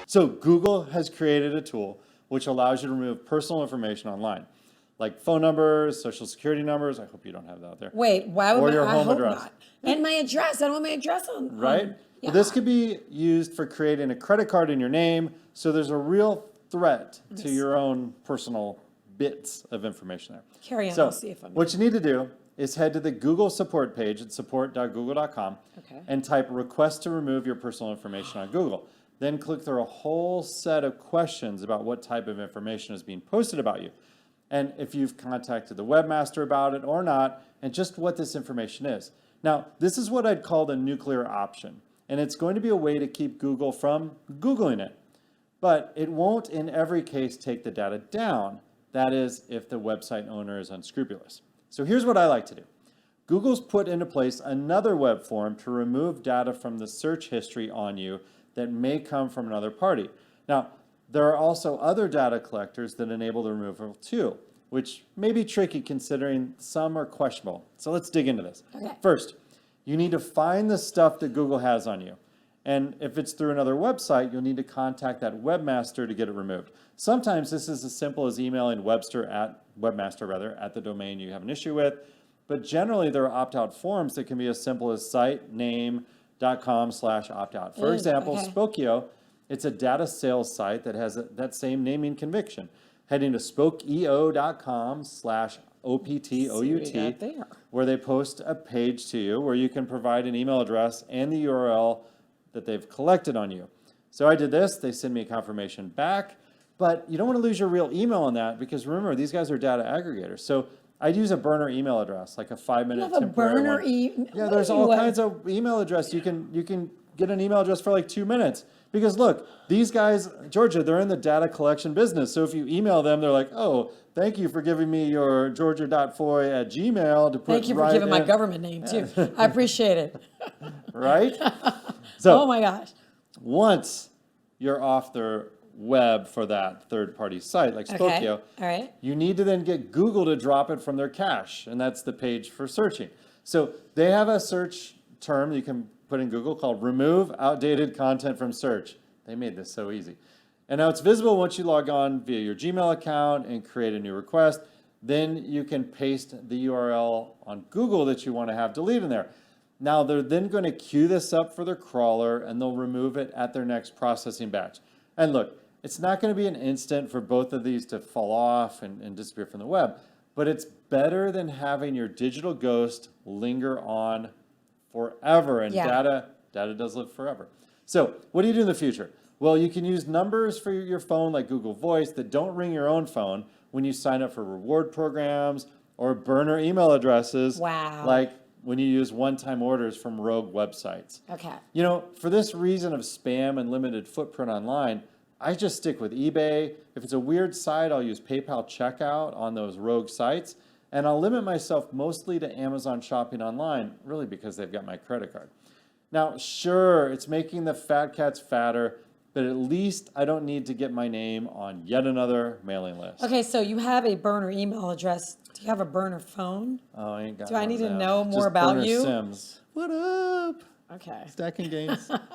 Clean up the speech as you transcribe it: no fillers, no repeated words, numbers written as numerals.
So Google has created a tool which allows you to remove personal information online, like phone numbers, social security numbers. I hope you don't have that out there. Wait, why would Or your I home hope address. not? And my address. I don't want my address on. Right? Yeah. Well, this could be used for creating a credit card in your name. So there's a real threat to your own personal bits of information there. Carry on, So I'll see if I'm. what you need to do is head to the Google support page at support.google.com Okay. and type request to remove your personal information on Google. Then click through a whole set of questions about what type of information is being posted about you. And if you've contacted the webmaster about it or not, and just what this information is. Now, this is what I'd call the nuclear option, and it's going to be a way to keep Google from Googling it. But it won't in every case take the data down. That is, if the website owner is unscrupulous. So here's what I like to do. Google's put into place another web form to remove data from the search history on you that may come from another party. Now, there are also other data collectors that enable the removal too, which may be tricky considering some are questionable. So let's dig into this. Okay. First, you need to find the stuff that Google has on you. And if it's through another website, you'll need to contact that webmaster to get it removed. Sometimes this is as simple as emailing webmaster at the domain you have an issue with. But generally, there are opt-out forms that can be as simple as sitename.com/opt-out. For example, okay. Spokeo, it's a data sales site that has that same naming conviction. Heading to spokeo.com/OPTOUT, where they post a page to you where you can provide an email address and the URL that they've collected on you. So I did this, they send me a confirmation back, but you don't want to lose your real email on that because remember, these guys are data aggregators. So I'd use a burner email address, like a 5-minute temporary burner one. Yeah, there's all kinds of email address. You can get an email address for like 2 minutes. Because look, these guys, Georgia, they're in the data collection business. So if you email them, they're like, oh, thank you for giving me your georgia.foy@gmail to put Thank you for right giving my in. government name too. I appreciate it. Right? So Oh my gosh. once you're off their web for that third-party site like Okay. Spokeo, All right. you need to then get Google to drop it from their cache, and that's the page for searching. So they have a search term you can put in Google called remove outdated content from search. They made this so easy. And now it's visible once you log on via your Gmail account and create a new request. Then you can paste the URL on Google that you want to have deleted in there. Now they're then going to queue this up for their crawler and they'll remove it at their next processing batch. And look, it's not going to be an instant for both of these to fall off and disappear from the web, but it's better than having your digital ghost linger on forever. And Yeah. data does live forever. So what do you do in the future? Well, you can use numbers for your phone like Google Voice that don't ring your own phone when you sign up for reward programs or burner email addresses. Wow. Like when you use one-time orders from rogue websites. Okay. You know, for this reason of spam and limited footprint online, I just stick with eBay. If it's a weird site, I'll use PayPal checkout on those rogue sites. And I'll limit myself mostly to Amazon shopping online, really because they've got my credit card. Now, sure, it's making the fat cats fatter, but at least I don't need to get my name on yet another mailing list. Okay, so you have a burner email address. Do you have a burner phone? Oh, I ain't got Do I one need of to them. know more Just about Burner you? Sims. What up? Okay. Stacking games.